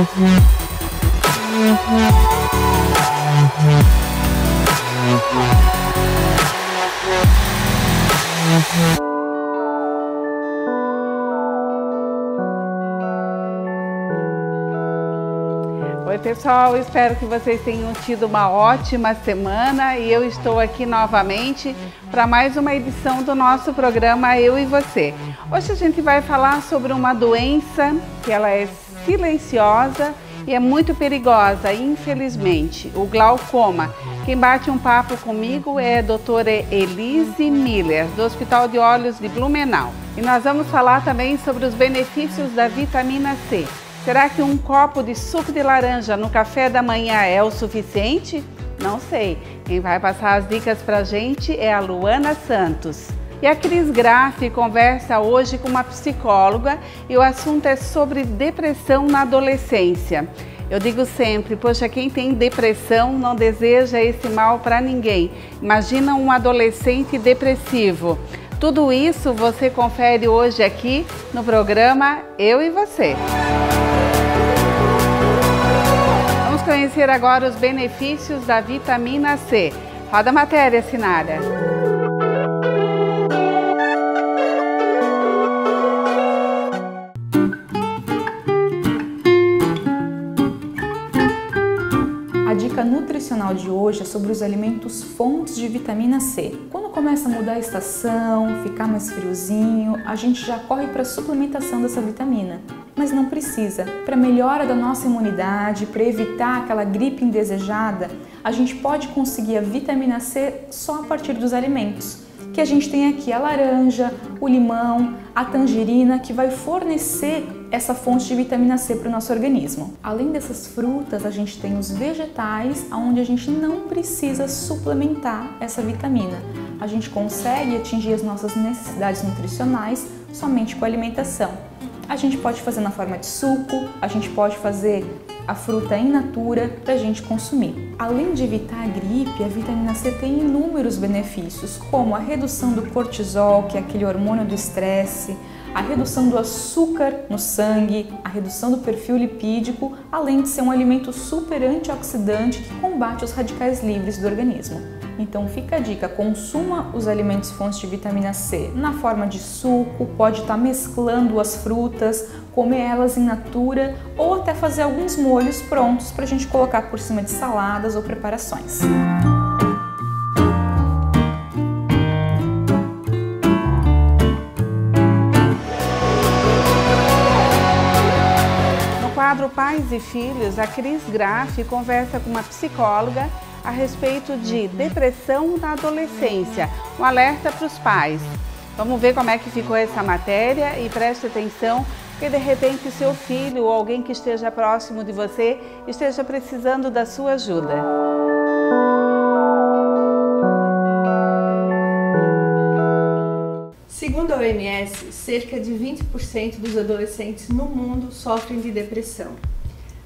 Oi pessoal, espero que vocês tenham tido uma ótima semana e eu estou aqui novamente para mais uma edição do nosso programa Eu e Você. Hoje a gente vai falar sobre uma doença que ela é silenciosa e é muito perigosa, infelizmente, o glaucoma. Quem bate um papo comigo é a doutora Elise Miller, do Hospital de Olhos de Blumenau. E nós vamos falar também sobre os benefícios da vitamina C. Será que um copo de suco de laranja no café da manhã é o suficiente? Não sei. Quem vai passar as dicas pra gente é a Luana Santos. E a Cris Graff conversa hoje com uma psicóloga e o assunto é sobre depressão na adolescência. Eu digo sempre, poxa, quem tem depressão não deseja esse mal para ninguém. Imagina um adolescente depressivo. Tudo isso você confere hoje aqui no programa Eu e Você. Vamos conhecer agora os benefícios da vitamina C. Roda a matéria, Sinara. A dica nutricional de hoje é sobre os alimentos fontes de vitamina C. Quando começa a mudar a estação, ficar mais friozinho, a gente já corre para a suplementação dessa vitamina. Mas não precisa. Para melhora da nossa imunidade, para evitar aquela gripe indesejada, a gente pode conseguir a vitamina C só a partir dos alimentos. Que a gente tem aqui a laranja, o limão, a tangerina, que vai fornecer essa fonte de vitamina C para o nosso organismo. Além dessas frutas, a gente tem os vegetais, onde a gente não precisa suplementar essa vitamina. A gente consegue atingir as nossas necessidades nutricionais somente com a alimentação. A gente pode fazer na forma de suco, a gente pode fazer a fruta in natura para a gente consumir. Além de evitar a gripe, a vitamina C tem inúmeros benefícios, como a redução do cortisol, que é aquele hormônio do estresse, a redução do açúcar no sangue, a redução do perfil lipídico, além de ser um alimento super antioxidante que combate os radicais livres do organismo. Então fica a dica, consuma os alimentos fontes de vitamina C na forma de suco, pode estar mesclando as frutas, comer elas in natura ou até fazer alguns molhos prontos para a gente colocar por cima de saladas ou preparações. No quadro Pais e Filhos, a Cris Graff conversa com uma psicóloga a respeito de depressão na adolescência, um alerta para os pais. Vamos ver como é que ficou essa matéria e preste atenção, porque de repente seu filho ou alguém que esteja próximo de você esteja precisando da sua ajuda. Segundo a OMS, cerca de 20% dos adolescentes no mundo sofrem de depressão.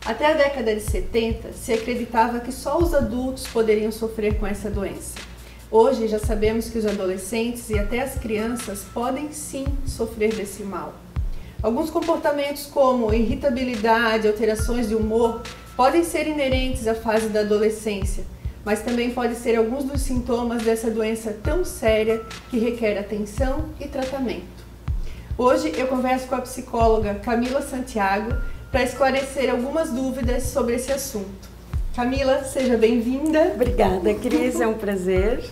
Até a década de 70, se acreditava que só os adultos poderiam sofrer com essa doença. Hoje já sabemos que os adolescentes e até as crianças podem sim sofrer desse mal. Alguns comportamentos como irritabilidade, alterações de humor, podem ser inerentes à fase da adolescência, mas também podem ser alguns dos sintomas dessa doença tão séria que requer atenção e tratamento. Hoje eu converso com a psicóloga Camila Santiago para esclarecer algumas dúvidas sobre esse assunto. Camila, seja bem-vinda. Obrigada, Cris, é um prazer.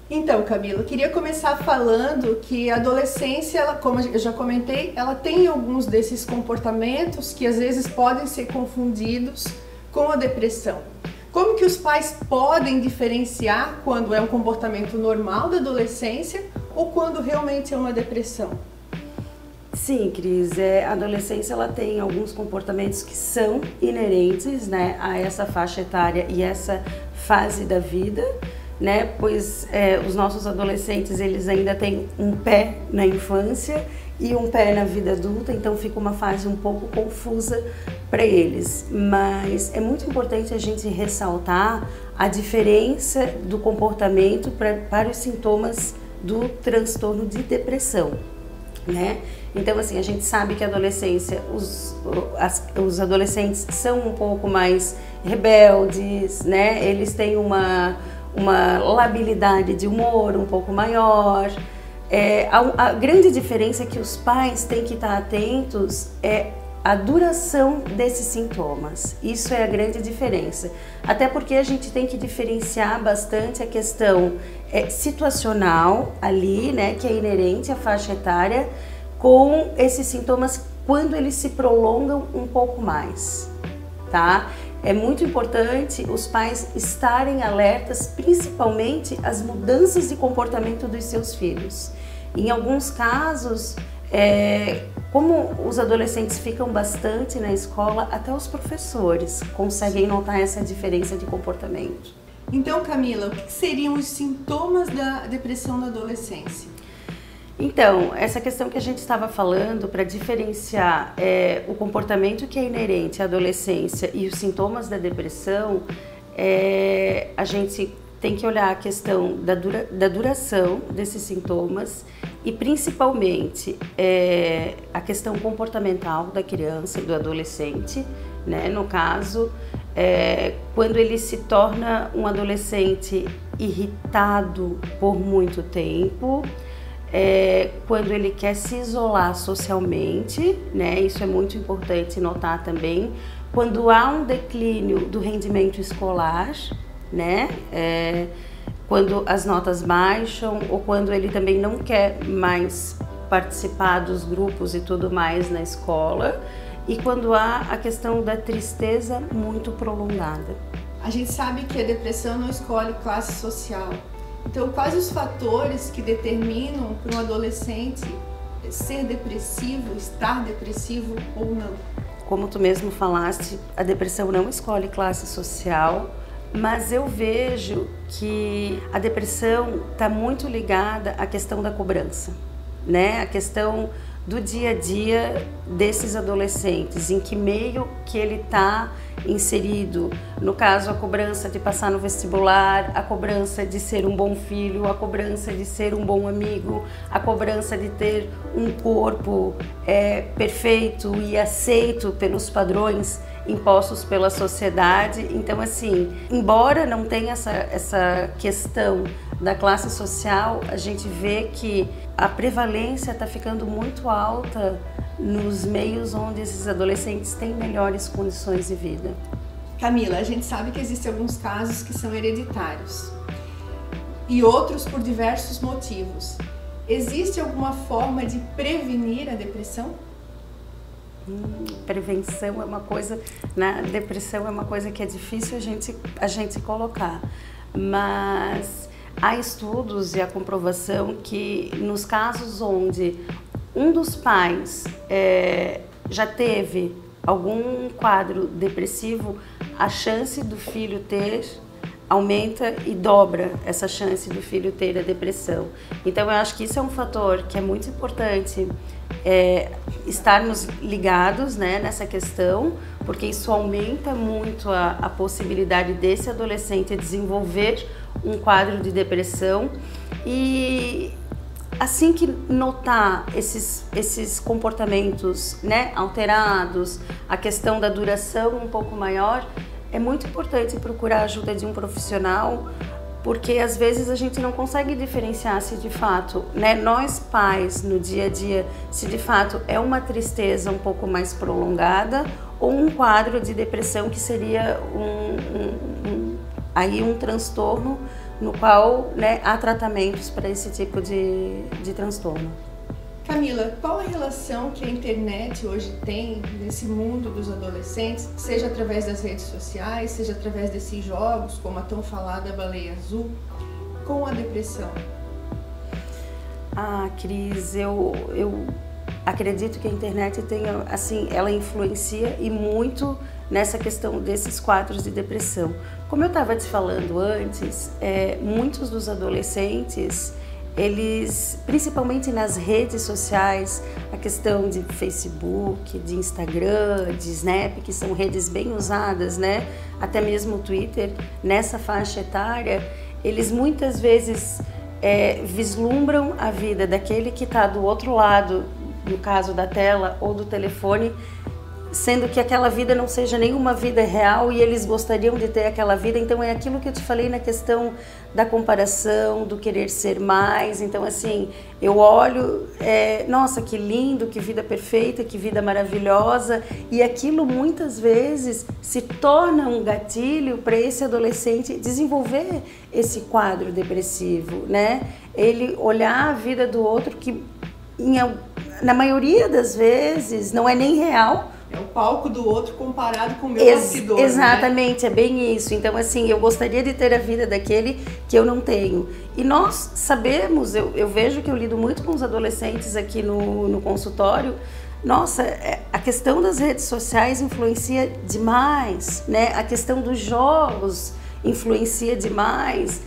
Então, Camila, eu queria começar falando que a adolescência, ela, como eu já comentei, ela tem alguns desses comportamentos que às vezes podem ser confundidos com a depressão. Como que os pais podem diferenciar quando é um comportamento normal da adolescência ou quando realmente é uma depressão? Sim, Cris, a adolescência ela tem alguns comportamentos que são inerentes, né, a essa faixa etária e essa fase da vida, né, pois os nossos adolescentes eles ainda têm um pé na infância e um pé na vida adulta, então fica uma fase um pouco confusa para eles. Mas é muito importante a gente ressaltar a diferença do comportamento para os sintomas do transtorno de depressão. né? Então, assim, a gente sabe que a adolescência, os adolescentes são um pouco mais rebeldes, né? Eles têm uma labilidade de humor um pouco maior. A grande diferença é que os pais têm que estar atentos a duração desses sintomas. Isso é a grande diferença. Até porque a gente tem que diferenciar bastante a questão situacional ali, né, que é inerente à faixa etária, com esses sintomas quando eles se prolongam um pouco mais, tá? É muito importante os pais estarem alertas, principalmente às mudanças de comportamento dos seus filhos. Em alguns casos, como os adolescentes ficam bastante na escola, até os professores conseguem notar essa diferença de comportamento. Então, Camila, o que seriam os sintomas da depressão na adolescência? Então, essa questão que a gente estava falando, para diferenciar o comportamento que é inerente à adolescência e os sintomas da depressão, a gente tem que olhar a questão da duração desses sintomas e principalmente a questão comportamental da criança e do adolescente, né? No caso, quando ele se torna um adolescente irritado por muito tempo, quando ele quer se isolar socialmente, né? Isso é muito importante notar também. Quando há um declínio do rendimento escolar, né? Quando as notas baixam ou quando ele também não quer mais participar dos grupos e tudo mais na escola, e quando há a questão da tristeza muito prolongada. A gente sabe que a depressão não escolhe classe social. Então, quais os fatores que determinam para um adolescente ser depressivo, estar depressivo ou não? Como tu mesmo falaste, a depressão não escolhe classe social, mas eu vejo que a depressão está muito ligada à questão da cobrança, né? A questão do dia a dia desses adolescentes, em que meio que ele está inserido. No caso, a cobrança de passar no vestibular, a cobrança de ser um bom filho, a cobrança de ser um bom amigo, a cobrança de ter um corpo perfeito e aceito pelos padrões impostos pela sociedade. Então, assim, embora não tenha essa questão da classe social, a gente vê que a prevalência está ficando muito alta nos meios onde esses adolescentes têm melhores condições de vida. Camila, a gente sabe que existem alguns casos que são hereditários e outros por diversos motivos. Existe alguma forma de prevenir a depressão? Prevenção é uma coisa, né? Depressão é uma coisa que é difícil a gente colocar, mas há estudos e a comprovação que nos casos onde um dos pais já teve algum quadro depressivo, a chance do filho ter aumenta e dobra essa chance do filho ter a depressão. Então eu acho que isso é um fator que é muito importante estarmos ligados, né, nessa questão, porque isso aumenta muito a possibilidade desse adolescente desenvolver um quadro de depressão. E assim que notar esses comportamentos, né, alterados, a questão da duração um pouco maior, é muito importante procurar a ajuda de um profissional, porque às vezes a gente não consegue diferenciar se de fato, né, nós pais no dia a dia, se de fato é uma tristeza um pouco mais prolongada ou um quadro de depressão que seria um transtorno no qual, né, há tratamentos para esse tipo de transtorno. Camila, qual a relação que a internet hoje tem nesse mundo dos adolescentes, seja através das redes sociais, seja através desses jogos, como a tão falada Baleia Azul, com a depressão? Cris, eu acredito que a internet tenha, assim, ela influencia e muito nessa questão desses quadros de depressão. Como eu estava te falando antes, muitos dos adolescentes, eles, principalmente nas redes sociais, a questão de Facebook, de Instagram, de Snap, que são redes bem usadas, né? Até mesmo o Twitter, nessa faixa etária, eles muitas vezes vislumbram a vida daquele que está do outro lado, no caso da tela ou do telefone, sendo que aquela vida não seja nenhuma vida real e eles gostariam de ter aquela vida. Então é aquilo que eu te falei na questão da comparação, do querer ser mais. Então assim, eu olho, nossa, que lindo, que vida perfeita, que vida maravilhosa, e aquilo muitas vezes se torna um gatilho para esse adolescente desenvolver esse quadro depressivo, né? Ele olhar a vida do outro que na maioria das vezes não é nem real. É o palco do outro comparado com o meu bastidor. Exatamente, né? É bem isso. Então, assim, eu gostaria de ter a vida daquele que eu não tenho. E nós sabemos, eu vejo que eu lido muito com os adolescentes aqui no consultório. Nossa, a questão das redes sociais influencia demais, né? A questão dos jogos influencia demais.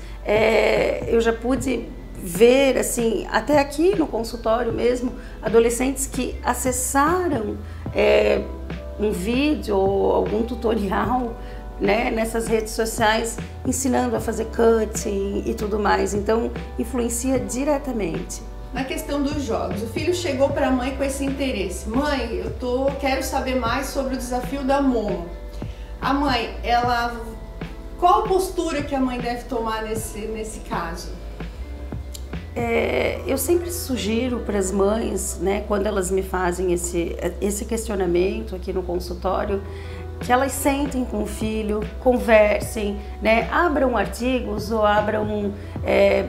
Eu já pude ver, assim, até aqui no consultório mesmo, adolescentes que acessaram um vídeo ou algum tutorial, né, nessas redes sociais, ensinando a fazer cutting e tudo mais. Então, influencia diretamente. Na questão dos jogos, o filho chegou para a mãe com esse interesse. Mãe, quero saber mais sobre o desafio da Momo. A mãe, qual a postura que a mãe deve tomar nesse caso? Eu sempre sugiro para as mães, né, quando elas me fazem esse questionamento aqui no consultório, que elas sentem com o filho, conversem, né, abram artigos ou abram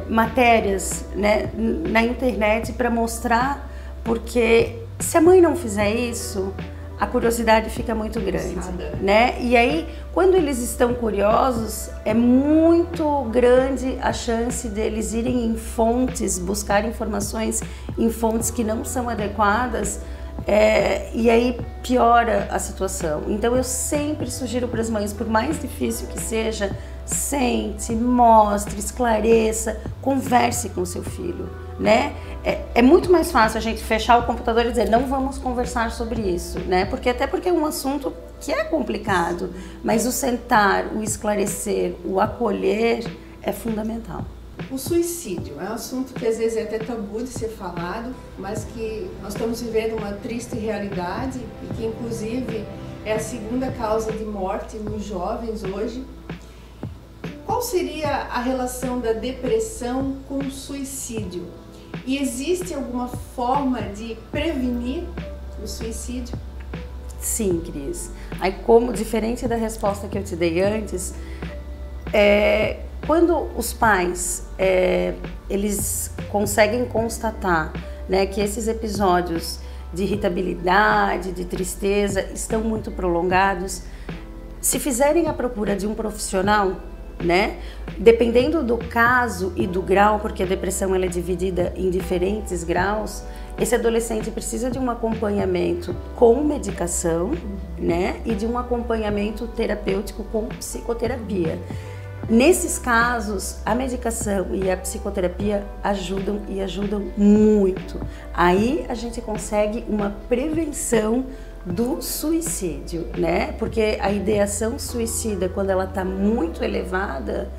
matérias, né, na internet para mostrar, porque se a mãe não fizer isso, a curiosidade fica muito grande, né? E aí, quando eles estão curiosos, é muito grande a chance deles irem em fontes, buscar informações em fontes que não são adequadas, e aí piora a situação. Então, eu sempre sugiro para as mães, por mais difícil que seja, sente, mostre, esclareça, converse com o seu filho, né? É muito mais fácil a gente fechar o computador e dizer, não vamos conversar sobre isso, né? Porque é um assunto que é complicado, mas o sentar, o esclarecer, o acolher é fundamental. O suicídio é um assunto que às vezes é até tabu de ser falado, mas que nós estamos vivendo uma triste realidade e que inclusive é a segunda causa de morte nos jovens hoje. Qual seria a relação da depressão com o suicídio? E existe alguma forma de prevenir o suicídio? Sim, Cris. Aí, diferente da resposta que eu te dei antes, quando os pais eles conseguem constatar, né, que esses episódios de irritabilidade, de tristeza estão muito prolongados, se fizerem a procura de um profissional, né? Dependendo do caso e do grau, porque a depressão ela é dividida em diferentes graus, esse adolescente precisa de um acompanhamento com medicação, né? E de um acompanhamento terapêutico com psicoterapia. Nesses casos, a medicação e a psicoterapia ajudam e ajudam muito. Aí a gente consegue uma prevenção do suicídio, né? Porque a ideação suicida, quando ela está muito elevada,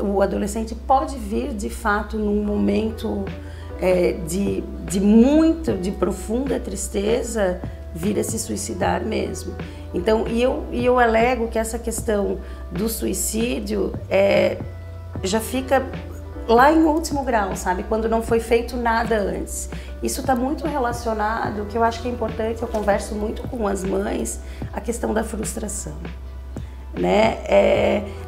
o adolescente pode vir de fato num momento de profunda tristeza, vir a se suicidar mesmo. Então, eu alego que essa questão do suicídio já fica lá em último grau, sabe? Quando não foi feito nada antes. Isso está muito relacionado, que eu acho que é importante, eu converso muito com as mães, a questão da frustração, né?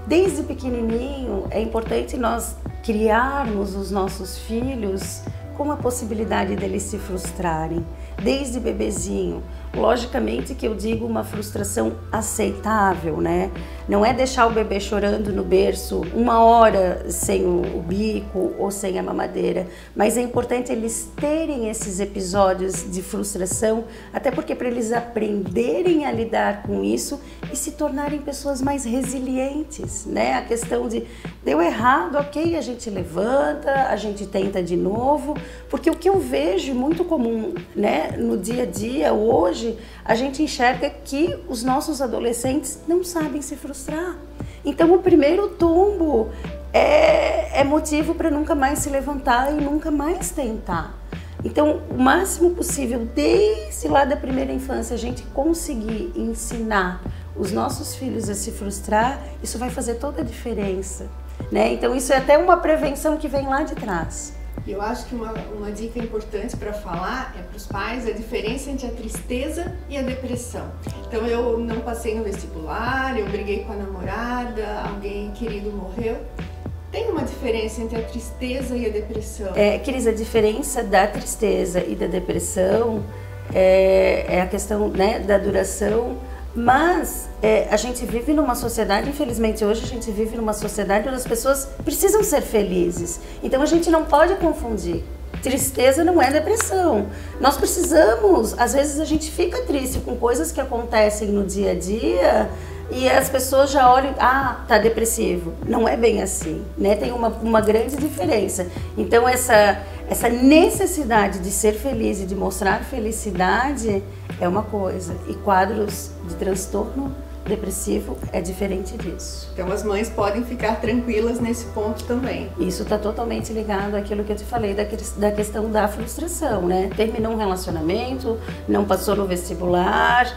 Desde pequenininho, é importante nós criarmos os nossos filhos com a possibilidade deles se frustrarem, desde bebezinho. Logicamente que eu digo uma frustração aceitável, né? Não é deixar o bebê chorando no berço 1 hora sem o bico ou sem a mamadeira, mas é importante eles terem esses episódios de frustração, até porque para eles aprenderem a lidar com isso e se tornarem pessoas mais resilientes, né? A questão de deu errado, ok, a gente levanta, a gente tenta de novo, porque o que eu vejo muito comum, né, no dia a dia hoje, a gente enxerga que os nossos adolescentes não sabem se frustrar. Então o primeiro tombo é motivo para nunca mais se levantar e nunca mais tentar. Então, o máximo possível, desde lá da primeira infância, a gente conseguir ensinar os nossos filhos a se frustrar, isso vai fazer toda a diferença, né? Então, isso é até uma prevenção que vem lá de trás. Eu acho que uma dica importante para falar é para os pais a diferença entre a tristeza e a depressão. Então, eu não passei no vestibular, eu briguei com a namorada, alguém querido morreu. Tem uma diferença entre a tristeza e a depressão? Cris, a diferença da tristeza e da depressão é a questão, né, da duração, mas a gente vive numa sociedade, infelizmente hoje a gente vive numa sociedade onde as pessoas precisam ser felizes. Então a gente não pode confundir. Tristeza não é depressão. Nós precisamos, às vezes a gente fica triste com coisas que acontecem no dia a dia, e as pessoas já olham, tá depressivo. Não é bem assim, né? Tem uma grande diferença. Então essa necessidade de ser feliz e de mostrar felicidade é uma coisa. E quadros de transtorno depressivo é diferente disso. Então as mães podem ficar tranquilas nesse ponto também. Isso está totalmente ligado àquilo que eu te falei da questão da frustração, né? Terminou um relacionamento, não passou no vestibular,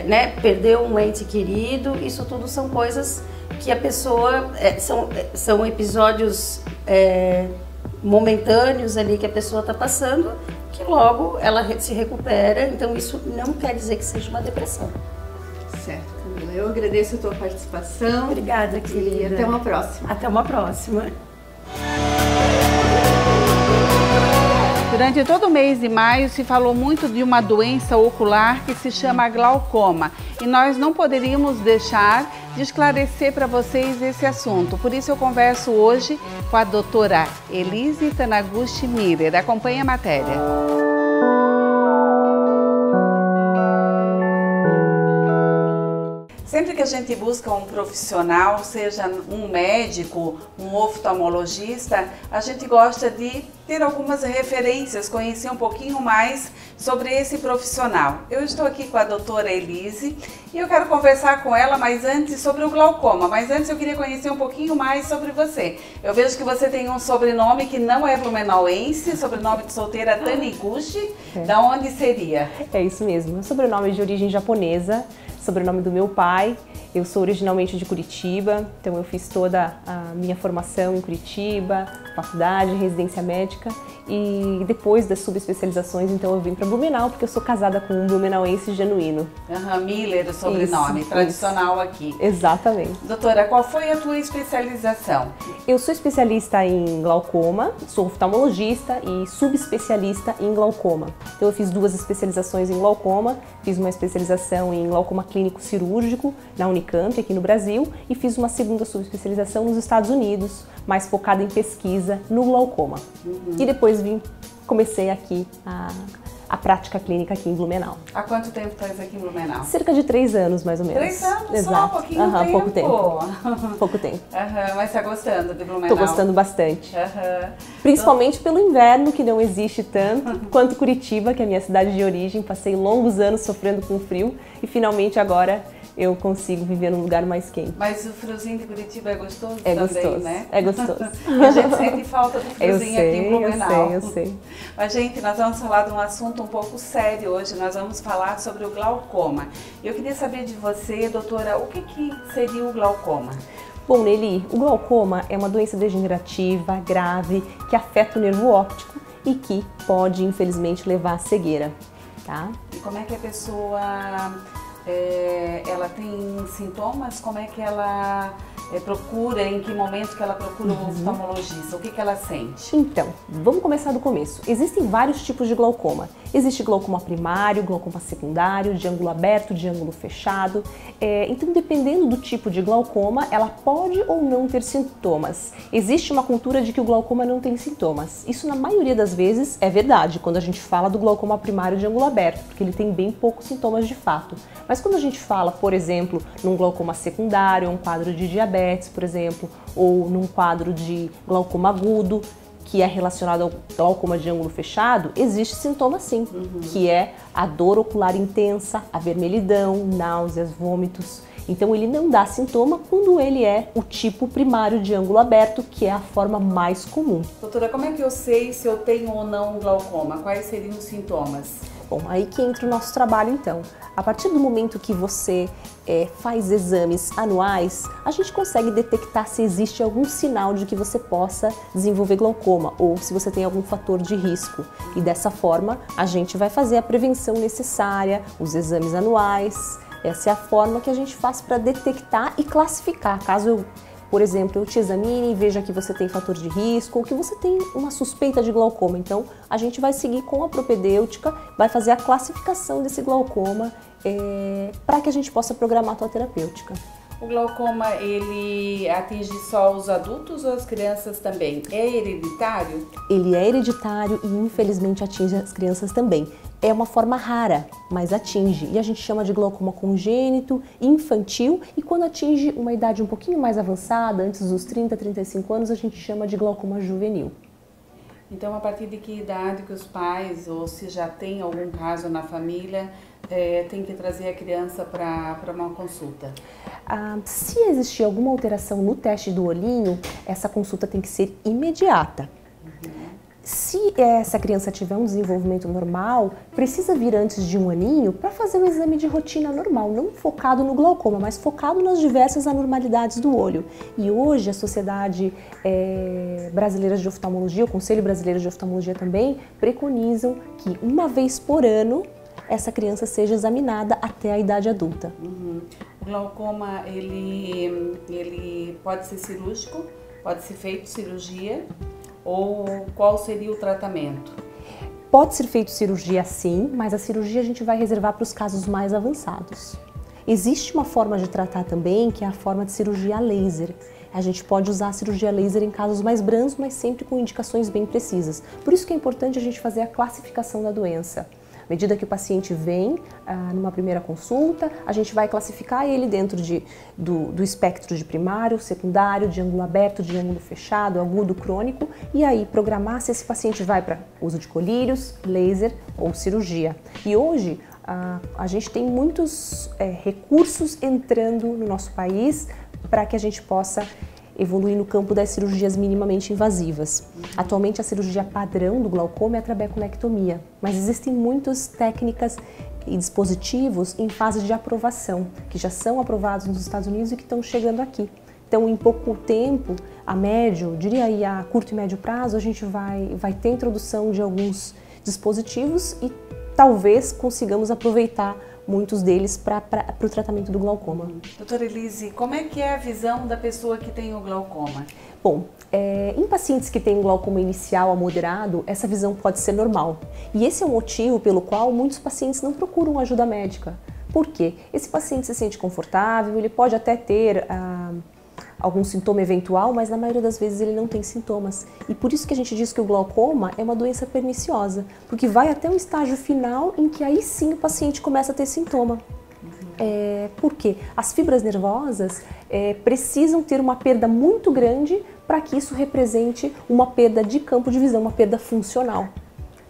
né, perdeu um ente querido, isso tudo são coisas que a pessoa, são episódios momentâneos ali que a pessoa está passando, que logo ela se recupera, então isso não quer dizer que seja uma depressão. Certo, Camila, eu agradeço a tua participação. Obrigada, querida. E até uma próxima. Até uma próxima. Durante todo o mês de maio se falou muito de uma doença ocular que se chama glaucoma e nós não poderíamos deixar de esclarecer para vocês esse assunto. Por isso eu converso hoje com a doutora Elise Taniguchi Miller. Acompanhe a matéria. Sempre que a gente busca um profissional, seja um médico, um oftalmologista, a gente gosta de ter algumas referências, conhecer um pouquinho mais sobre esse profissional. Eu estou aqui com a doutora Elise e eu quero conversar com ela, mas antes sobre o glaucoma. Mas antes eu queria conhecer um pouquinho mais sobre você. Eu vejo que você tem um sobrenome que não é blumenauense, sobrenome de solteira Taniguchi. Da onde seria? É isso mesmo, meu sobrenome é de origem japonesa, sobrenome do meu pai. Eu sou originalmente de Curitiba, então eu fiz toda a minha formação em Curitiba, faculdade, residência médica, e depois das subespecializações, então eu vim para Blumenau, porque eu sou casada com um blumenauense genuíno. Miller, o sobrenome, tradicional aqui. Exatamente. Doutora, qual foi a tua especialização? Eu sou especialista em glaucoma, sou oftalmologista e subespecialista em glaucoma. Então eu fiz 2 especializações em glaucoma, fiz uma especialização em glaucoma clínico cirúrgico na Unicamp, aqui no Brasil, e fiz uma segunda subespecialização nos Estados Unidos, mais focada em pesquisa no glaucoma. E depois comecei aqui a prática clínica aqui em Blumenau. Há quanto tempo estás aqui em Blumenau? Cerca de 3 anos, mais ou menos. 3 anos? Exato. Só um pouquinho tempo? Pouco tempo. Pouco tempo. Mas está gostando de Blumenau? Estou gostando bastante. Principalmente pelo inverno, que não existe tanto, quanto Curitiba, que é a minha cidade de origem. Passei longos anos sofrendo com frio e finalmente agora eu consigo viver num lugar mais quente. Mas o friozinho de Curitiba é gostoso também, gostoso, né? É gostoso. A gente sente falta do friozinho aqui em Blumenau. Eu sei. Mas, gente, nós vamos falar de um assunto um pouco sério hoje. Nós vamos falar sobre o glaucoma. Eu queria saber de você, doutora, o que seria o glaucoma? Bom, Nelly, o glaucoma é uma doença degenerativa, grave, que afeta o nervo óptico e que pode, infelizmente, levar à cegueira, tá? E como é que a pessoa... ela tem sintomas? Como é que ela procura, em que momento que ela procura um oftalmologista? O que ela sente? Então, vamos começar do começo. Existem vários tipos de glaucoma. Existe glaucoma primário, glaucoma secundário, de ângulo aberto, de ângulo fechado. Então, dependendo do tipo de glaucoma, ela pode ou não ter sintomas. Existe uma cultura de que o glaucoma não tem sintomas. Isso, na maioria das vezes, é verdade quando a gente fala do glaucoma primário de ângulo aberto, porque ele tem bem poucos sintomas de fato. Mas quando a gente fala, por exemplo, num glaucoma secundário, um quadro de diabetes, por exemplo, ou num quadro de glaucoma agudo, que é relacionado ao glaucoma de ângulo fechado, existe sintoma sim, que é a dor ocular intensa, a vermelhidão, náuseas, vômitos. Então ele não dá sintoma quando ele é o tipo primário de ângulo aberto, que é a forma mais comum. Doutora, como é que eu sei se eu tenho ou não glaucoma? Quais seriam os sintomas? Bom, aí que entra o nosso trabalho então. A partir do momento que você faz exames anuais, a gente consegue detectar se existe algum sinal de que você possa desenvolver glaucoma ou se você tem algum fator de risco. E dessa forma, a gente vai fazer a prevenção necessária, os exames anuais. Essa é a forma que a gente faz para detectar e classificar. Caso por exemplo, eu te examine e veja que você tem fator de risco ou que você tem uma suspeita de glaucoma. Então, a gente vai seguir com a propedêutica, vai fazer a classificação desse glaucoma para que a gente possa programar a tua terapêutica. O glaucoma, ele atinge só os adultos ou as crianças também? É hereditário? Ele é hereditário e infelizmente atinge as crianças também. É uma forma rara, mas atinge. E a gente chama de glaucoma congênito, infantil, e quando atinge uma idade um pouquinho mais avançada, antes dos 30, 35 anos, a gente chama de glaucoma juvenil. Então, a partir de que idade que os pais, ou se já tem algum caso na família, tem que trazer a criança para uma consulta? Se existir alguma alteração no teste do olhinho, essa consulta tem que ser imediata. Se essa criança tiver um desenvolvimento normal, precisa vir antes de 1 aninho para fazer um exame de rotina normal, não focado no glaucoma, mas focado nas diversas anormalidades do olho. E hoje a Sociedade Brasileira de Oftalmologia, o Conselho Brasileiro de Oftalmologia também, preconizam que uma vez por ano essa criança seja examinada até a idade adulta. O glaucoma, ele pode ser cirúrgico, pode ser feito cirurgia? Ou qual seria o tratamento? Pode ser feito cirurgia sim, mas a cirurgia a gente vai reservar para os casos mais avançados. Existe uma forma de tratar também, que é a forma de cirurgia laser. A gente pode usar a cirurgia laser em casos mais brandos, mas sempre com indicações bem precisas. Por isso que é importante a gente fazer a classificação da doença. À medida que o paciente vem numa primeira consulta, a gente vai classificar ele dentro do espectro de primário, secundário, de ângulo aberto, de ângulo fechado, agudo, crônico, e aí programar se esse paciente vai para uso de colírios, laser ou cirurgia. E hoje a gente tem muitos recursos entrando no nosso país para que a gente possa evoluir no campo das cirurgias minimamente invasivas. Atualmente a cirurgia padrão do glaucoma é a trabeculectomia, mas existem muitas técnicas e dispositivos em fase de aprovação, que já são aprovados nos Estados Unidos e que estão chegando aqui. Então, em pouco tempo, a médio, diria aí a curto e médio prazo, a gente vai ter introdução de alguns dispositivos e talvez consigamos aproveitar muitos deles para o tratamento do glaucoma. Doutora Elise, como é que é a visão da pessoa que tem o glaucoma? Bom, em pacientes que têm glaucoma inicial a moderado, essa visão pode ser normal. E esse é o motivo pelo qual muitos pacientes não procuram ajuda médica. Por quê? Esse paciente se sente confortável, ele pode até ter algum sintoma eventual, mas na maioria das vezes ele não tem sintomas. E por isso que a gente diz que o glaucoma é uma doença perniciosa, porque vai até um estágio final em que aí sim o paciente começa a ter sintoma. Por quê? As fibras nervosas precisam ter uma perda muito grande para que isso represente uma perda de campo de visão, uma perda funcional.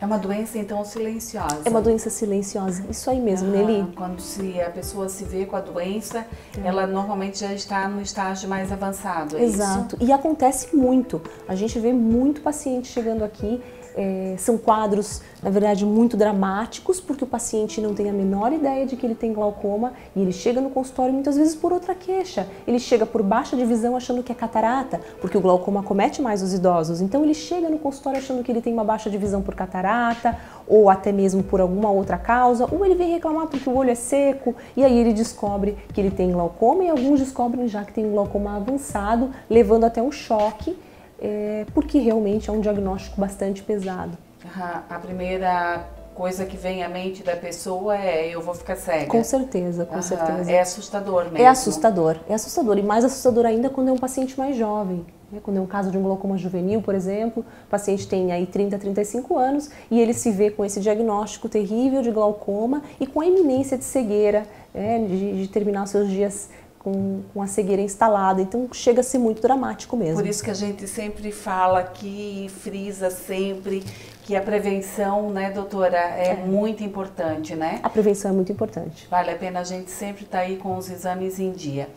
É uma doença, então, silenciosa? É uma doença silenciosa, isso aí mesmo, Nelly. Quando a pessoa se vê com a doença, ela normalmente já está no estágio mais avançado, é Exato, isso? E acontece muito. A gente vê muito paciente chegando aqui, são quadros, na verdade, muito dramáticos, porque o paciente não tem a menor ideia de que ele tem glaucoma e ele chega no consultório muitas vezes por outra queixa. Ele chega por baixa de visão achando que é catarata, porque o glaucoma acomete mais os idosos. Então ele chega no consultório achando que ele tem uma baixa de visão por catarata, ou até mesmo por alguma outra causa, ou ele vem reclamar porque o olho é seco, e aí ele descobre que ele tem glaucoma, e alguns descobrem já que tem um glaucoma avançado, levando até um choque, porque realmente é um diagnóstico bastante pesado. A primeira coisa que vem à mente da pessoa é: eu vou ficar cega. Com certeza, com certeza. É assustador mesmo. É assustador, e mais assustador ainda quando é um paciente mais jovem. Quando é um caso de um glaucoma juvenil, por exemplo, o paciente tem aí 30, 35 anos e ele se vê com esse diagnóstico terrível de glaucoma e com a iminência de cegueira, de terminar os seus dias com a cegueira instalada, então chega a ser muito dramático mesmo. Por isso que a gente sempre fala aqui, frisa sempre, que a prevenção, né, doutora, é muito importante, né? A prevenção é muito importante. Vale a pena a gente sempre estar aí com os exames em dia.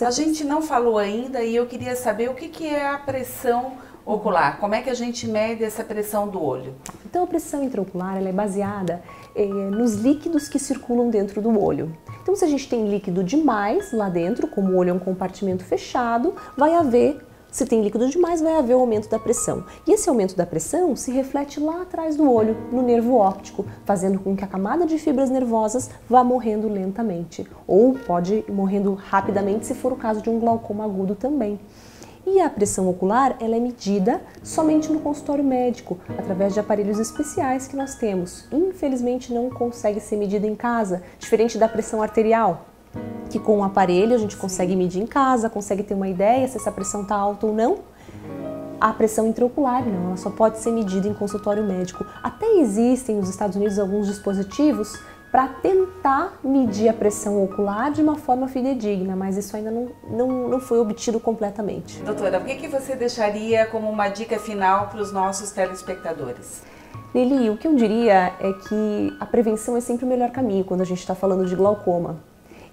A gente não falou ainda e eu queria saber o que é a pressão ocular. Como é que a gente mede essa pressão do olho? Então a pressão intraocular ela é baseada nos líquidos que circulam dentro do olho. Então se a gente tem líquido demais lá dentro, como o olho é um compartimento fechado, se tem líquido demais, vai haver o aumento da pressão. E esse aumento da pressão se reflete lá atrás do olho, no nervo óptico, fazendo com que a camada de fibras nervosas vá morrendo lentamente. Ou pode ir morrendo rapidamente se for o caso de um glaucoma agudo também. E a pressão ocular ela é medida somente no consultório médico, através de aparelhos especiais que nós temos. Infelizmente não consegue ser medida em casa, diferente da pressão arterial, que com o aparelho a gente consegue medir em casa, consegue ter uma ideia se essa pressão está alta ou não. A pressão intraocular não, ela só pode ser medida em consultório médico. Até existem nos Estados Unidos alguns dispositivos para tentar medir a pressão ocular de uma forma fidedigna, mas isso ainda não foi obtido completamente. Doutora, o que você deixaria como uma dica final para os nossos telespectadores? Lili, o que eu diria é que a prevenção é sempre o melhor caminho quando a gente está falando de glaucoma.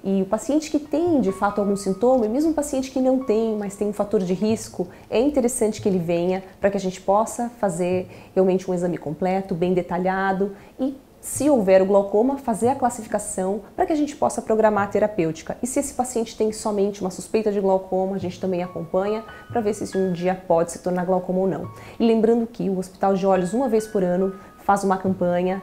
E o paciente que tem, de fato, algum sintoma, e mesmo o paciente que não tem, mas tem um fator de risco, é interessante que ele venha para que a gente possa fazer realmente um exame completo, bem detalhado e, se houver o glaucoma, fazer a classificação para que a gente possa programar a terapêutica. E se esse paciente tem somente uma suspeita de glaucoma, a gente também acompanha para ver se um dia pode se tornar glaucoma ou não. E lembrando que o Hospital de Olhos, uma vez por ano, faz uma campanha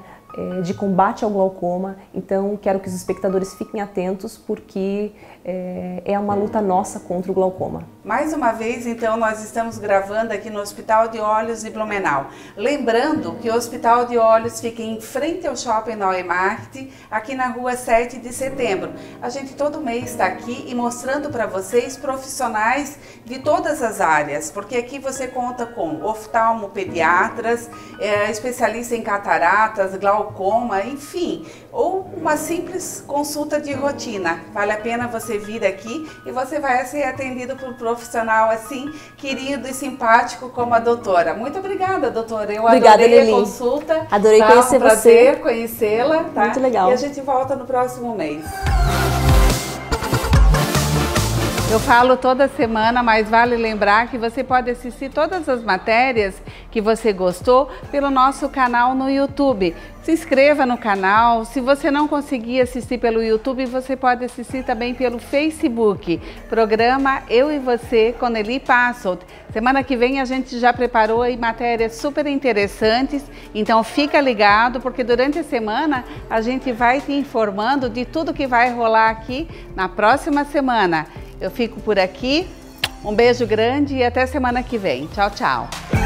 de combate ao glaucoma, então quero que os espectadores fiquem atentos porque é uma luta nossa contra o glaucoma. Mais uma vez, então, nós estamos gravando aqui no Hospital de Olhos de Blumenau. Lembrando que o Hospital de Olhos fica em frente ao Shopping Neue Markt, aqui na rua 7 de setembro. A gente todo mês está aqui e mostrando para vocês profissionais de todas as áreas, porque aqui você conta com oftalmopediatras, especialista em cataratas, glaucoma, enfim, ou uma simples consulta de rotina. Vale a pena você vir aqui e você vai ser atendido por um profissional assim, querido e simpático como a doutora. Muito obrigada, doutora. Eu Obrigada, adorei Lili. a consulta. Adorei conhecer um prazer você. Conhecê-la. Tá? Muito legal. E a gente volta no próximo mês. Eu falo toda semana, mas vale lembrar que você pode assistir todas as matérias que você gostou pelo nosso canal no YouTube. Se inscreva no canal. Se você não conseguir assistir pelo YouTube, você pode assistir também pelo Facebook. Programa Eu e Você com Nelly Passolt. Semana que vem a gente já preparou aí matérias super interessantes, então fica ligado porque durante a semana a gente vai te informando de tudo que vai rolar aqui na próxima semana. Eu fico por aqui, um beijo grande e até semana que vem. Tchau, tchau!